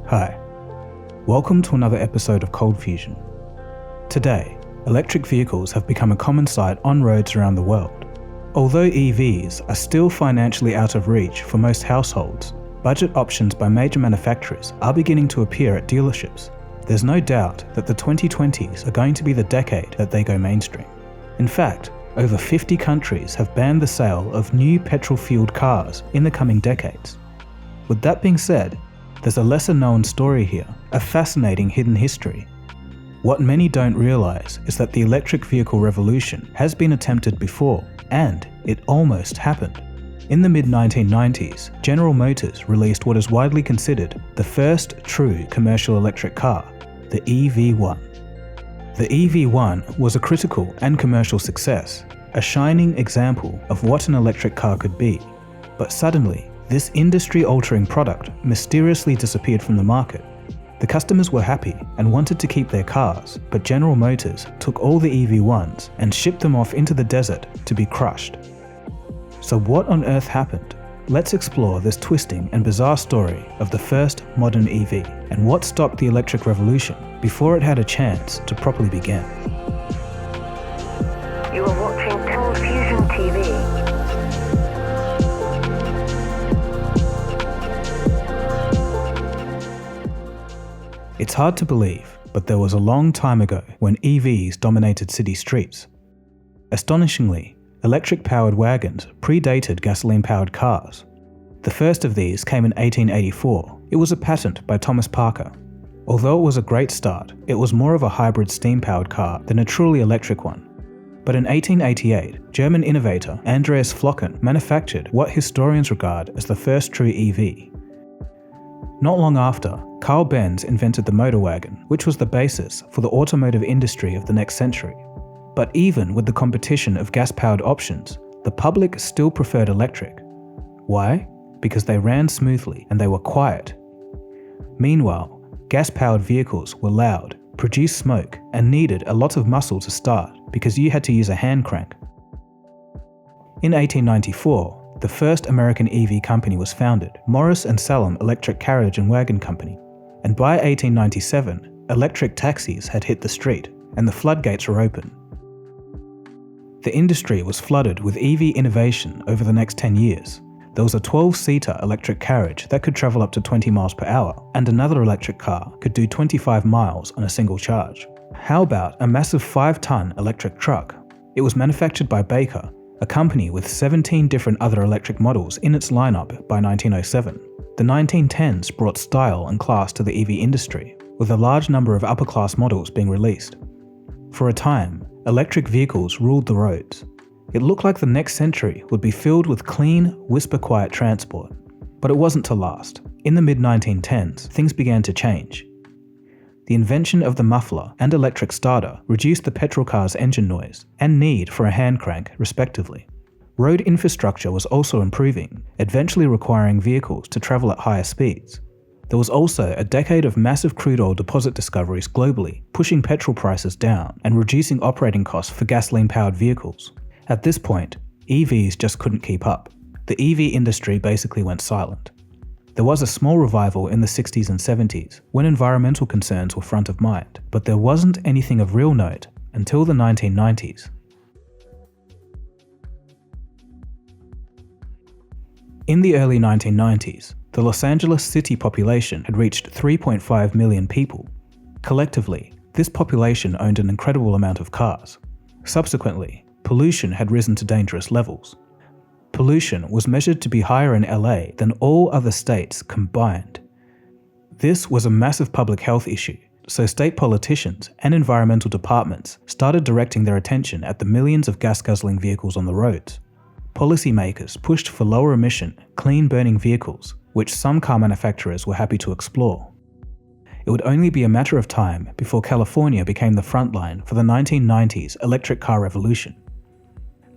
Hi, welcome to another episode of ColdFusion. Today, electric vehicles have become a common sight on roads around the world. Although EVs are still financially out of reach for most households, budget options by major manufacturers are beginning to appear at dealerships. There's no doubt that the 2020s are going to be the decade that they go mainstream. In fact, over 50 countries have banned the sale of new petrol-fueled cars in the coming decades. With that being said, there's a lesser-known story here, a fascinating hidden history. What many don't realize is that the electric vehicle revolution has been attempted before, and it almost happened. In the mid-1990s, General Motors released what is widely considered the first true commercial electric car, the EV1. The EV1 was a critical and commercial success, a shining example of what an electric car could be. But suddenly, this industry-altering product mysteriously disappeared from the market. The customers were happy and wanted to keep their cars, but General Motors took all the EV1s and shipped them off into the desert to be crushed. So what on earth happened? Let's explore this twisting and bizarre story of the first modern EV and what stopped the electric revolution before it had a chance to properly begin. You are watching ColdFusion TV. It's hard to believe, but there was a long time ago when EVs dominated city streets. Astonishingly, electric-powered wagons predated gasoline-powered cars. The first of these came in 1884. It was a patent by Thomas Parker. Although it was a great start, it was more of a hybrid steam-powered car than a truly electric one. But in 1888, German innovator Andreas Flocken manufactured what historians regard as the first true EV. Not long after, Carl Benz invented the motor wagon, which was the basis for the automotive industry of the next century. But even with the competition of gas-powered options, the public still preferred electric. Why? Because they ran smoothly and they were quiet. Meanwhile, gas-powered vehicles were loud, produced smoke, and needed a lot of muscle to start because you had to use a hand crank. In 1894, the first American EV company was founded, Morris & Salem Electric Carriage and Wagon Company. And by 1897, electric taxis had hit the street, and the floodgates were open. The industry was flooded with EV innovation over the next 10 years. There was a 12-seater electric carriage that could travel up to 20 miles per hour, and another electric car could do 25 miles on a single charge. How about a massive 5-ton electric truck? It was manufactured by Baker, a company with 17 different other electric models in its lineup by 1907. The 1910s brought style and class to the EV industry, with a large number of upper-class models being released. For a time, electric vehicles ruled the roads. It looked like the next century would be filled with clean, whisper-quiet transport. But it wasn't to last. In the mid-1910s, things began to change. The invention of the muffler and electric starter reduced the petrol car's engine noise and need for a hand crank, respectively. Road infrastructure was also improving, eventually requiring vehicles to travel at higher speeds. There was also a decade of massive crude oil deposit discoveries globally, pushing petrol prices down and reducing operating costs for gasoline-powered vehicles. At this point, EVs just couldn't keep up. The EV industry basically went silent. There was a small revival in the 60s and 70s when environmental concerns were front of mind, but there wasn't anything of real note until the 1990s. In the early 1990s, the Los Angeles city population had reached 3.5 million people. Collectively, this population owned an incredible amount of cars. Subsequently, pollution had risen to dangerous levels. Pollution was measured to be higher in LA than all other states combined. This was a massive public health issue, so state politicians and environmental departments started directing their attention at the millions of gas-guzzling vehicles on the roads. Policymakers pushed for lower emission, clean-burning vehicles, which some car manufacturers were happy to explore. It would only be a matter of time before California became the frontline for the 1990s electric car revolution.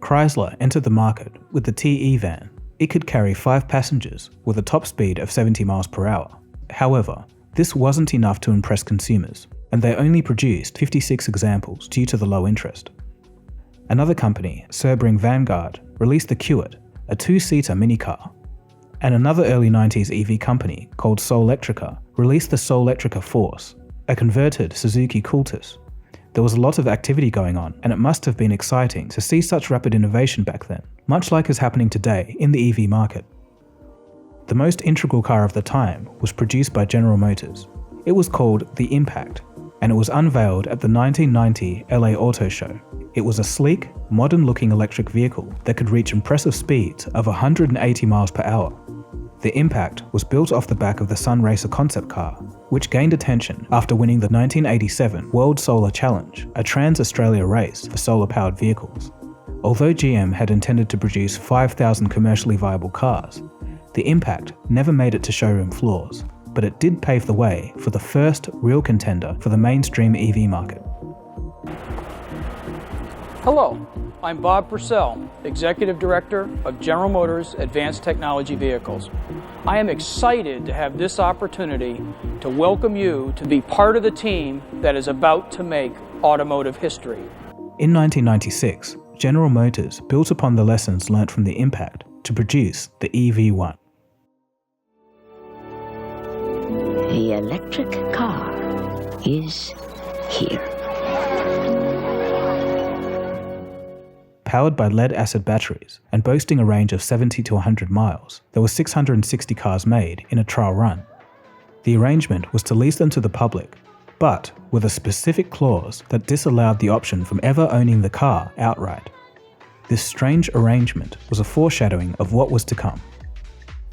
Chrysler entered the market with the TE van. It could carry 5 passengers with a top speed of 70 miles per hour. However, this wasn't enough to impress consumers, and they only produced 56 examples due to the low interest. Another company, Sebring Vanguard, released the Kiewit, a 2-seater minicar. and another early 90s EV company called Solectrica released the Solectrica Force, a converted Suzuki Cultus. There was a lot of activity going on, and it must have been exciting to see such rapid innovation back then, much like is happening today in the EV market. The most integral car of the time was produced by General Motors. It was called the Impact, and it was unveiled at the 1990 LA Auto Show. It was a sleek, modern-looking electric vehicle that could reach impressive speeds of 180 miles per hour. The Impact was built off the back of the Sun Racer concept car, which gained attention after winning the 1987 World Solar Challenge, a trans-Australia race for solar-powered vehicles. Although GM had intended to produce 5,000 commercially viable cars, the Impact never made it to showroom floors, but it did pave the way for the first real contender for the mainstream EV market. Hello, I'm Bob Purcell, Executive Director of General Motors Advanced Technology Vehicles. I am excited to have this opportunity to welcome you to be part of the team that is about to make automotive history. In 1996, General Motors built upon the lessons learnt from the Impact to produce the EV1. The electric car is here. Powered by lead-acid batteries and boasting a range of 70 to 100 miles, there were 660 cars made in a trial run. The arrangement was to lease them to the public, but with a specific clause that disallowed the option from ever owning the car outright. This strange arrangement was a foreshadowing of what was to come.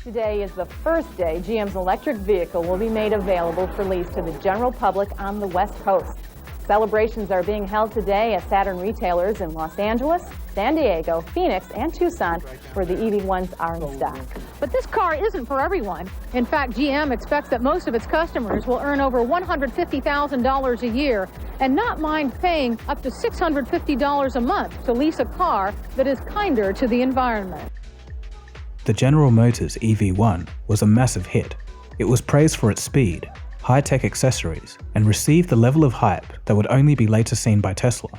Today is the first day GM's electric vehicle will be made available for lease to the general public on the West Coast. Celebrations are being held today at Saturn retailers in Los Angeles, San Diego, Phoenix, and Tucson, where the EV1s are in stock. But this car isn't for everyone. In fact, GM expects that most of its customers will earn over $150,000 a year and not mind paying up to $650 a month to lease a car that is kinder to the environment. The General Motors EV1 was a massive hit. It was praised for its speed, high-tech accessories, and received the level of hype that would only be later seen by Tesla.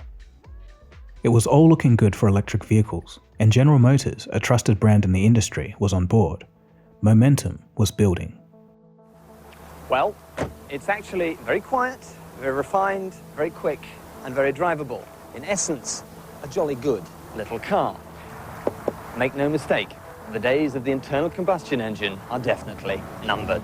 It was all looking good for electric vehicles, and General Motors, a trusted brand in the industry, was on board. Momentum was building. Well, it's actually very quiet, very refined, very quick, and very drivable. In essence, a jolly good little car. Make no mistake, the days of the internal combustion engine are definitely numbered.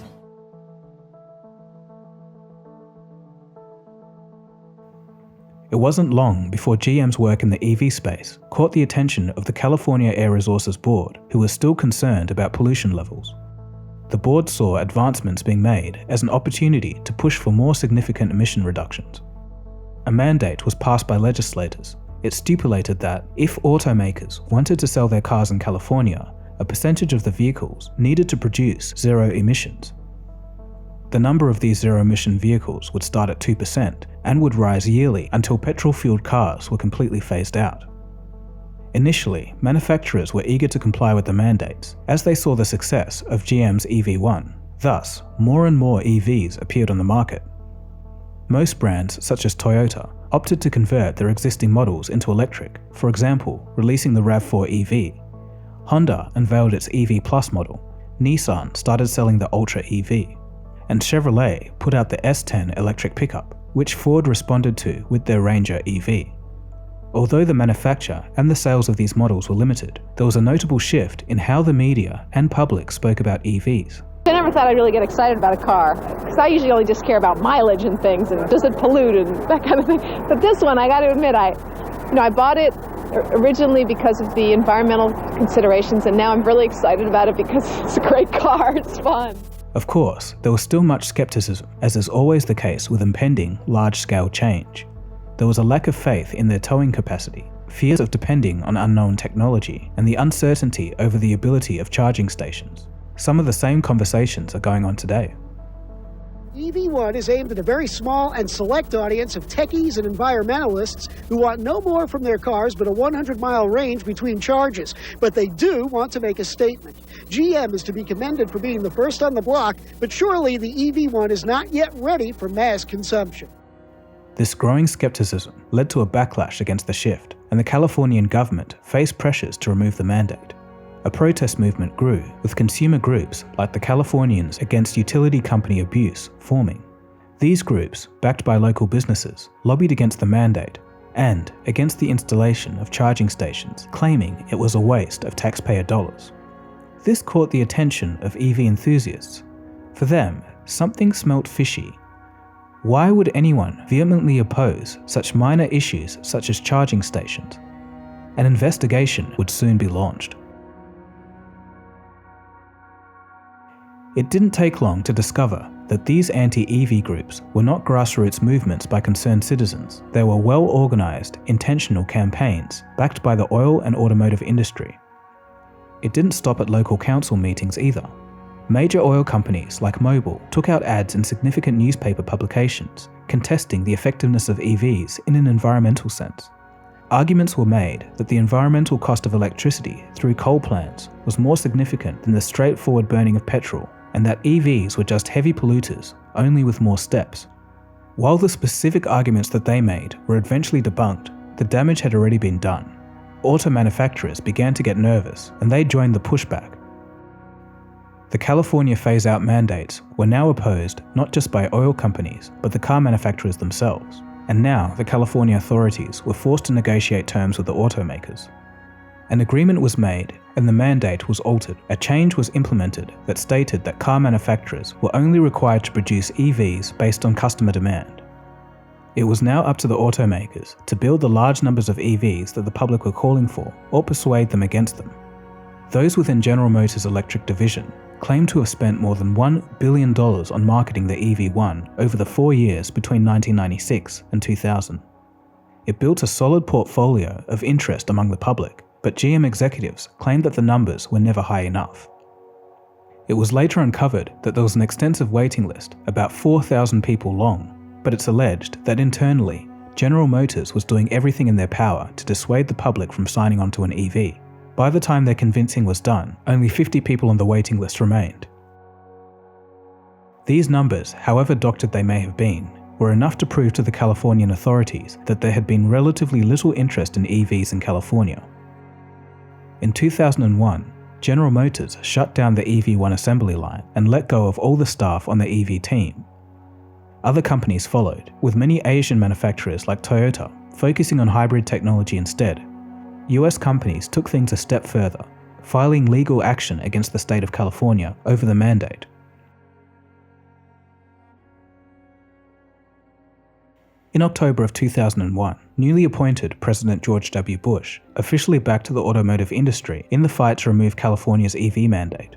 It wasn't long before GM's work in the EV space caught the attention of the California Air Resources Board, who was still concerned about pollution levels. The board saw advancements being made as an opportunity to push for more significant emission reductions. A mandate was passed by legislators. It stipulated that if automakers wanted to sell their cars in California, a percentage of the vehicles needed to produce zero emissions. The number of these zero-emission vehicles would start at 2% and would rise yearly until petrol-fueled cars were completely phased out. Initially, manufacturers were eager to comply with the mandates as they saw the success of GM's EV1. Thus, more and more EVs appeared on the market. Most brands, such as Toyota, opted to convert their existing models into electric, for example, releasing the RAV4 EV. Honda unveiled its EV Plus model, Nissan started selling the Ultra EV, and Chevrolet put out the S10 electric pickup, which Ford responded to with their Ranger EV. Although the manufacture and the sales of these models were limited, there was a notable shift in how the media and public spoke about EVs. I never thought I'd really get excited about a car, because I usually only just care about mileage and things, and does it pollute and that kind of thing. But this one, I got to admit, I bought it originally because of the environmental considerations, and now I'm really excited about it because it's a great car, it's fun. Of course, there was still much skepticism, as is always the case with impending, large-scale change. There was a lack of faith in their towing capacity, fears of depending on unknown technology, and the uncertainty over the ability of charging stations. Some of the same conversations are going on today. EV1 is aimed at a very small and select audience of techies and environmentalists who want no more from their cars but a 100-mile range between charges. But they do want to make a statement. GM is to be commended for being the first on the block, but surely the EV1 is not yet ready for mass consumption. This growing skepticism led to a backlash against the shift, and the Californian government faced pressures to remove the mandate. a protest movement grew, with consumer groups like the Californians Against Utility Company Abuse forming. These groups, backed by local businesses, lobbied against the mandate and against the installation of charging stations, claiming it was a waste of taxpayer dollars. This caught the attention of EV enthusiasts. For them, something smelt fishy. Why would anyone vehemently oppose such minor issues such as charging stations? An investigation would soon be launched. It didn't take long to discover that these anti-EV groups were not grassroots movements by concerned citizens. They were well-organized, intentional campaigns backed by the oil and automotive industry. It didn't stop at local council meetings either. Major oil companies like Mobil took out ads in significant newspaper publications, contesting the effectiveness of EVs in an environmental sense. Arguments were made that the environmental cost of electricity through coal plants was more significant than the straightforward burning of petrol, and that EVs were just heavy polluters, only with more steps. While the specific arguments that they made were eventually debunked, the damage had already been done. Auto manufacturers began to get nervous, and they joined the pushback. The California phase-out mandates were now opposed not just by oil companies, but the car manufacturers themselves. And now the California authorities were forced to negotiate terms with the automakers. An agreement was made and the mandate was altered. A change was implemented that stated that car manufacturers were only required to produce EVs based on customer demand. It was now up to the automakers to build the large numbers of EVs that the public were calling for or persuade them against them. Those within General Motors' electric division claimed to have spent more than $1 billion on marketing the EV1 over the 4 years between 1996 and 2000. It built a solid portfolio of interest among the public, but GM executives claimed that the numbers were never high enough. It was later uncovered that there was an extensive waiting list, about 4,000 people long, but it's alleged that internally, General Motors was doing everything in their power to dissuade the public from signing on to an EV. By the time their convincing was done, only 50 people on the waiting list remained. These numbers, however doctored they may have been, were enough to prove to the Californian authorities that there had been relatively little interest in EVs in California. In 2001, General Motors shut down the EV1 assembly line and let go of all the staff on the EV team. Other companies followed, with many Asian manufacturers like Toyota focusing on hybrid technology instead. US companies took things a step further, filing legal action against the state of California over the mandate. In October of 2001, newly appointed President George W. Bush officially backed the automotive industry in the fight to remove California's EV mandate.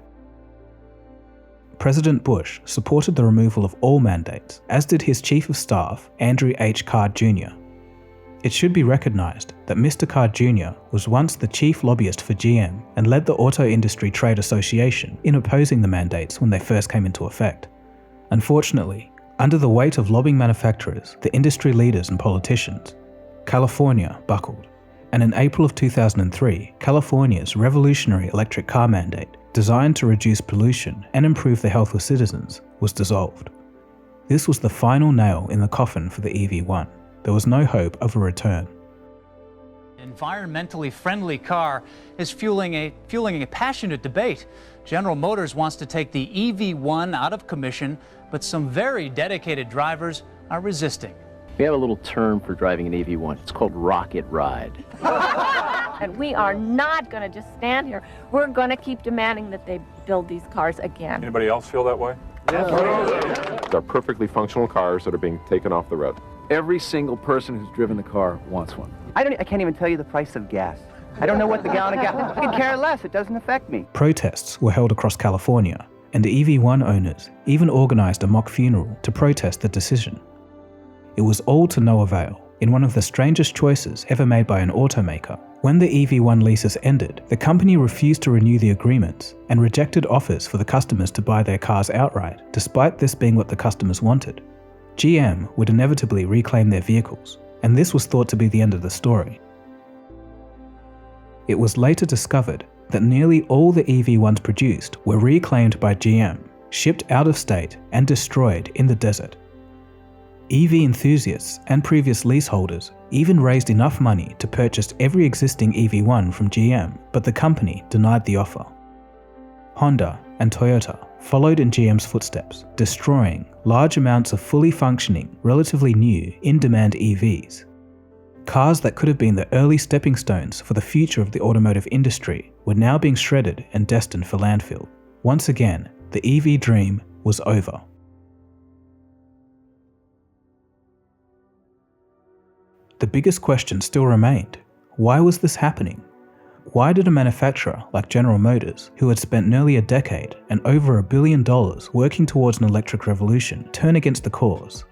President Bush supported the removal of all mandates, as did his Chief of Staff, Andrew H. Card Jr. It should be recognized that Mr. Card Jr. was once the chief lobbyist for GM and led the Auto Industry Trade Association in opposing the mandates when they first came into effect. Unfortunately, under the weight of lobbying manufacturers, the industry leaders and politicians, California buckled, and in April of 2003, California's revolutionary electric car mandate, designed to reduce pollution and improve the health of citizens, was dissolved. This was the final nail in the coffin for the EV1. There was no hope of a return. Environmentally friendly car is fueling a passionate debate. General Motors wants to take the EV1 out of commission, but some very dedicated drivers are resisting. We have a little term for driving an EV1. It's called rocket ride. And we are not going to just stand here. We're going to keep demanding that they build these cars again. Anybody else feel that way? They're perfectly functional cars that are being taken off the road. Every single person who's driven the car wants one. I can't even tell you the price of gas. I don't know what the gallon of gas. I could care less. It doesn't affect me. Protests were held across California, and the EV1 owners even organized a mock funeral to protest the decision. It was all to no avail. In one of the strangest choices ever made by an automaker, when the EV1 leases ended, the company refused to renew the agreements and rejected offers for the customers to buy their cars outright, despite this being what the customers wanted. GM would inevitably reclaim their vehicles, and this was thought to be the end of the story. It was later discovered that nearly all the EV1s produced were reclaimed by GM, shipped out of state, and destroyed in the desert. EV enthusiasts and previous leaseholders even raised enough money to purchase every existing EV1 from GM, but the company denied the offer. Honda and Toyota followed in GM's footsteps, destroying large amounts of fully functioning, relatively new, in-demand EVs. Cars that could have been the early stepping stones for the future of the automotive industry were now being shredded and destined for landfill. Once again, the EV dream was over. The biggest question still remained: why was this happening? Why did a manufacturer like General Motors, who had spent nearly a decade and over $1 billion working towards an electric revolution, turn against the cause?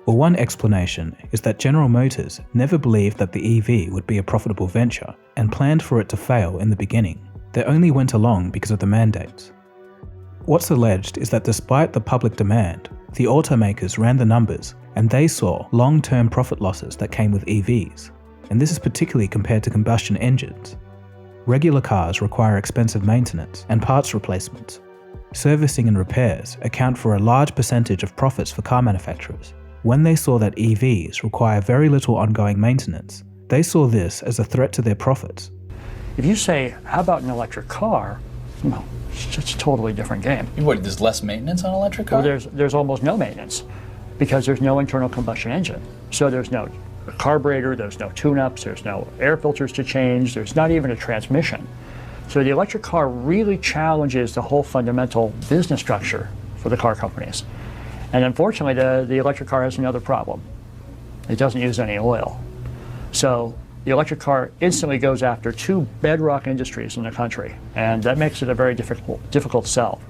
Well, one explanation is that General Motors never believed that the EV would be a profitable venture and planned for it to fail in the beginning. They only went along because of the mandates. What's alleged is that despite the public demand, the automakers ran the numbers and they saw long-term profit losses that came with EVs, and this is particularly compared to combustion engines. Regular cars require expensive maintenance and parts replacements. Servicing and repairs account for a large percentage of profits for car manufacturers. When they saw that EVs require very little ongoing maintenance, they saw this as a threat to their profits. If you say, how about an electric car? Well, it's a totally different game. What, there's less maintenance on an electric car? Well, there's almost no maintenance because there's no internal combustion engine. So there's no carburetor, there's no tune-ups, there's no air filters to change, there's not even a transmission. So the electric car really challenges the whole fundamental business structure for the car companies. And unfortunately, the electric car has another problem. It doesn't use any oil. So the electric car instantly goes after two bedrock industries in the country, and that makes it a very difficult sell.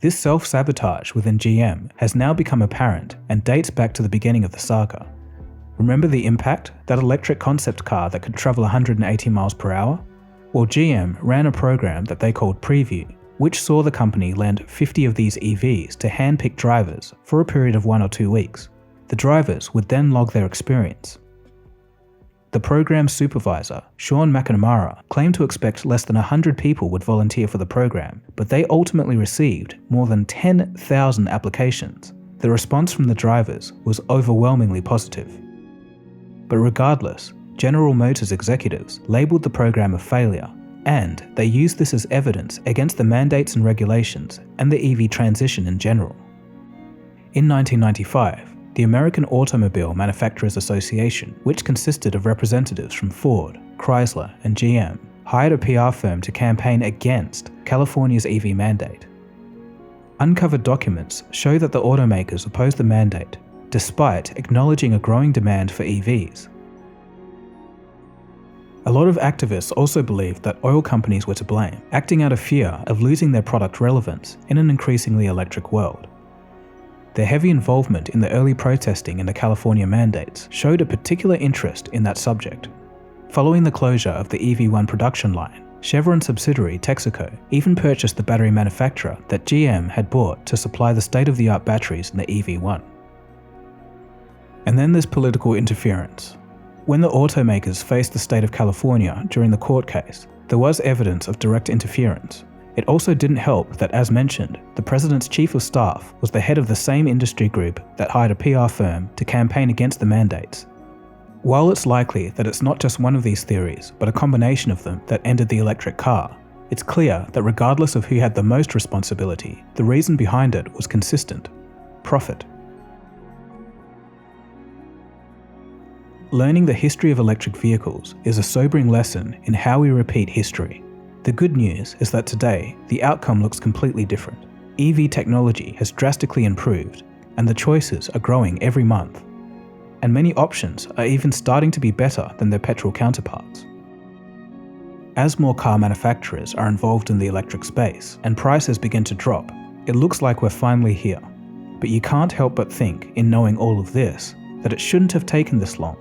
This self-sabotage within GM has now become apparent and dates back to the beginning of the saga. Remember the impact? That electric concept car that could travel 180 miles per hour? Well, GM ran a program that they called Preview, which saw the company lend 50 of these EVs to hand-picked drivers for a period of 1 or 2 weeks. The drivers would then log their experience. The program's supervisor, Sean McNamara, claimed to expect less than 100 people would volunteer for the program, but they ultimately received more than 10,000 applications. The response from the drivers was overwhelmingly positive. But regardless, General Motors executives labeled the program a failure, and they used this as evidence against the mandates and regulations and the EV transition in general. In 1995, the American Automobile Manufacturers Association, which consisted of representatives from Ford, Chrysler, and GM, hired a PR firm to campaign against California's EV mandate. Uncovered documents show that the automakers opposed the mandate, despite acknowledging a growing demand for EVs. A lot of activists also believed that oil companies were to blame, acting out of fear of losing their product relevance in an increasingly electric world. Their heavy involvement in the early protesting in the California mandates showed a particular interest in that subject. Following the closure of the EV1 production line, Chevron subsidiary Texaco even purchased the battery manufacturer that GM had bought to supply the state-of-the-art batteries in the EV1. And then there's political interference. When the automakers faced the state of California during the court case, there was evidence of direct interference. It also didn't help that, as mentioned, the president's chief of staff was the head of the same industry group that hired a PR firm to campaign against the mandates. While it's likely that it's not just one of these theories, but a combination of them that ended the electric car, it's clear that regardless of who had the most responsibility, the reason behind it was consistent: profit. Learning the history of electric vehicles is a sobering lesson in how we repeat history. The good news is that today, the outcome looks completely different. EV technology has drastically improved, and the choices are growing every month. And many options are even starting to be better than their petrol counterparts. As more car manufacturers are involved in the electric space and prices begin to drop, it looks like we're finally here. But you can't help but think, in knowing all of this, that it shouldn't have taken this long.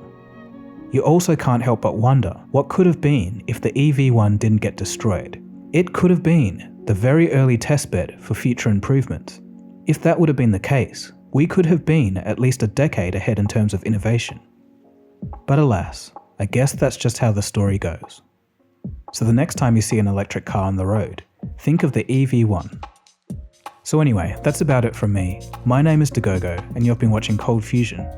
You also can't help but wonder what could have been if the EV1 didn't get destroyed. It could have been the very early testbed for future improvements. If that would have been the case, we could have been at least a decade ahead in terms of innovation. But alas, I guess that's just how the story goes. So the next time you see an electric car on the road, think of the EV1. So anyway, that's about it from me. My name is Dagogo, and you've been watching ColdFusion.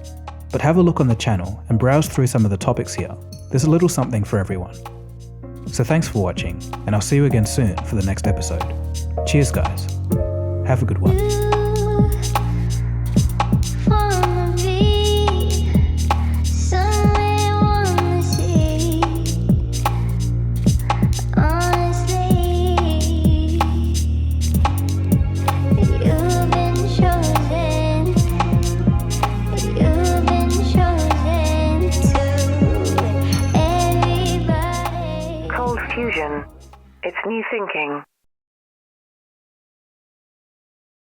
But have a look on the channel and browse through some of the topics here. There's a little something for everyone. So thanks for watching, and I'll see you again soon for the next episode. Cheers guys. Have a good one. ColdFusion. It's new thinking.